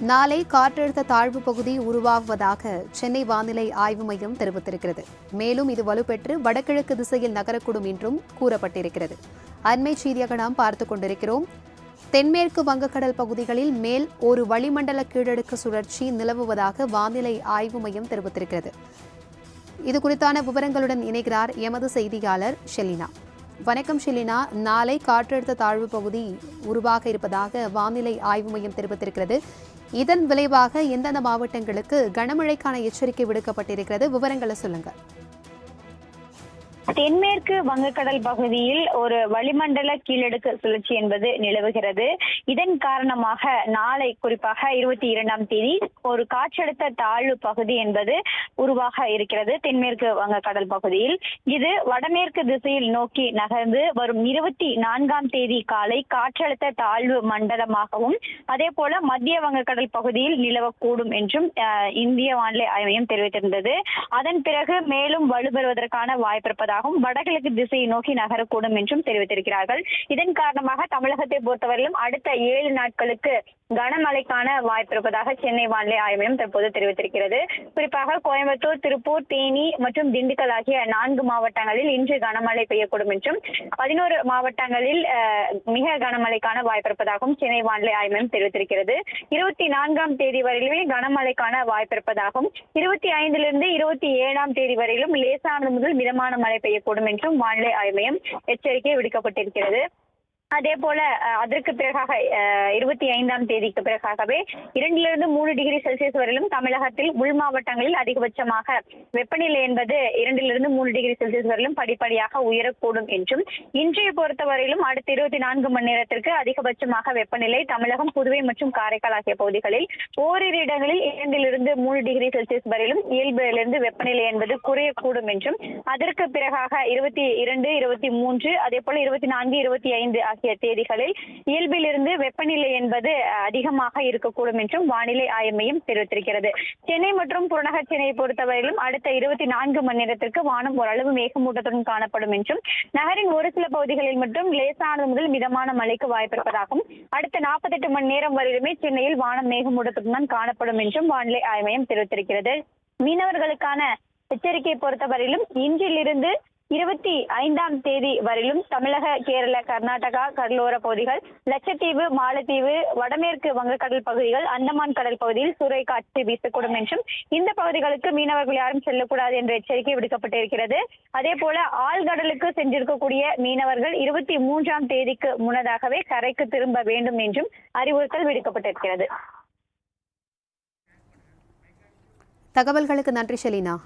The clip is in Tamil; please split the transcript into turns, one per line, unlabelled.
நாளை காற்றழுத்த தாழ்வு பகுதி உருவாகுவதாக சென்னை வானிலை ஆய்வு மையம் தெரிவித்திருக்கிறது. மேலும் இது வலுப்பெற்று வடகிழக்கு திசையில் நகரக்கூடும் என்றும் கூறப்பட்டிருக்கிறது. அண்மை செய்தியாக நாம் பார்த்துக் கொண்டிருக்கிறோம். தென்மேற்கு வங்கக்கடல் பகுதிகளில் மேல் ஒரு வளிமண்டல கீழடுக்கு சுழற்சி நிலவுவதாக வானிலை ஆய்வு மையம் தெரிவித்திருக்கிறது. இதுகுறித்தான விவரங்களுடன் இணைகிறார் எமது செய்தியாளர் ஷெலினா. வணக்கம் ஷெலினா. நாளை காற்றழுத்த தாழ்வு பகுதி உருவாக இருப்பதாக வானிலை ஆய்வு மையம் தெரிவித்திருக்கிறது. இதன் விளைவாக எந்தெந்த மாவட்டங்களுக்கு கனமழைக்கான எச்சரிக்கை விடுக்கப்பட்டிருக்கிறது? விவரங்களை சொல்லுங்க.
தென்மேற்கு வங்கக்கடல் பகுதியில் ஒரு வளிமண்டல கீழடுக்கு சுழற்சி என்பது நிலவுகிறது. இதன் காரணமாக நாளை குறிப்பாக 22ஆம் தேதி ஒரு காற்றழுத்த தாழ்வு பகுதி என்பது உருவாக இருக்கிறது தென்மேற்கு வங்கக்கடல் பகுதியில். இது வடமேற்கு திசையில் நோக்கி நகர்ந்து வரும் 24ஆம் தேதி காலை காற்றழுத்த தாழ்வு மண்டலமாகவும் அதே போல மத்திய வங்கக்கடல் பகுதியில் நிலவக்கூடும் என்றும் இந்திய வானிலை ஆய்வு மையம் தெரிவித்திருந்தது. அதன் பிறகு மேலும் வலுப்பெறுவதற்கான வாய்ப்பிருப்பதாக வடகிழக்கு திசையை நோக்கி நகரக்கூடும் என்றும் தெரிவித்திருக்கிறார்கள். இதன் காரணமாக தமிழகத்தை பொறுத்தவரையிலும் அடுத்த 7 நாட்களுக்கு கனமழைக்கான வாய்ப்பு இருப்பதாக சென்னை வானிலை ஆய்வு மையம் தற்போது தெரிவித்திருக்கிறது. குறிப்பாக கோயம்புத்தூர், திருப்பூர், தேனி மற்றும் திண்டுக்கல் ஆகிய 4 மாவட்டங்களில் இன்று கனமழை பெய்யக்கூடும் என்றும் 11 மாவட்டங்களில் மிக கனமழைக்கான வாய்ப்பு இருப்பதாகவும் சென்னை வானிலை ஆய்வு மையம் தெரிவித்திருக்கிறது. 24ஆம் தேதி வரையிலுமே கனமழைக்கான வாய்ப்பு இருப்பதாகவும் 25லிருந்து 27ஆம் தேதி வரையிலும் லேசானது முதல் மிதமான மழை பெய்யக்கூடும் என்றும் வானிலை ஆய்வு மையம் எச்சரிக்கை விடுக்கப்பட்டிருக்கிறது. அதே போல அதற்கு பிறகாக 25ஆம் தேதிக்கு பிறகாகவே 2லிருந்து 3 டிகிரி செல்சியஸ் வரையிலும் தமிழகத்தில் உள் மாவட்டங்களில் அதிகபட்சமாக வெப்பநிலை என்பது 2லிருந்து 3 டிகிரி செல்சியஸ் வரையிலும் படிப்படியாக உயரக்கூடும் என்றும் இன்றைய பொறுத்தவரையிலும் அடுத்த 24 மணி நேரத்திற்கு அதிகபட்சமாக வெப்பநிலை தமிழகம், புதுவை மற்றும் காரைக்கால் ஆகிய பகுதிகளில் ஓரிரு இடங்களில் 2லிருந்து 3 டிகிரி செல்சியஸ் வரையிலும் இயல்பிலிருந்து வெப்பநிலை என்பது குறையக்கூடும் என்றும் அதற்கு பிறகாக 22, 23 அதே போல 24, 25 ஆகிய தேதிகளில் இயல்பிலிருந்து வெப்பநிலை என்பது அதிகமாக இருக்கக்கூடும் என்றும் வானிலை ஆய்வு மையம் தெரிவித்திருக்கிறது. சென்னை மற்றும் புறநகர் சென்னையை பொறுத்தவரையிலும் அடுத்த 24 மணி நேரத்திற்கு வானம் ஓரளவு மேகமூட்டத்துடன் காணப்படும் என்றும் நகரின் ஒரு சில பகுதிகளில் மட்டும் லேசானது முதல் மிதமான மழைக்கு வாய்ப்பிருப்பதாகவும் அடுத்த 48 மணி நேரம் வரையிலுமே சென்னையில் வானம் மேகமூட்டத்துடன் தான் காணப்படும் என்றும் வானிலை ஆய்வு மையம் தெரிவித்திருக்கிறது. மீனவர்களுக்கான எச்சரிக்கையை பொறுத்தவரையிலும் இன்றிலிருந்து 25ஆம் தேதி வரையிலும் தமிழக, கேரள, கர்நாடகா கடலோர பகுதிகள், லட்சத்தீவு, மாலத்தீவு, வடமேற்கு வங்கக்கடல் பகுதிகள், அந்தமான் கடல் பகுதியில் சூறைக்காற்று வீசக்கூடும் என்றும் இந்த பகுதிகளுக்கு மீனவர்கள் யாரும் செல்லக்கூடாது என்ற எச்சரிக்கை விடுக்கப்பட்டிருக்கிறது. அதே போல ஆழ்கடலுக்கு சென்றிருக்கக்கூடிய மீனவர்கள் 23ஆம் தேதிக்கு முன்னதாகவே கரைக்கு திரும்ப வேண்டும் என்றும் அறிவுறுத்தல் விடுக்கப்பட்டிருக்கிறது.
தகவல்களுக்கு நன்றி ஷெலினா.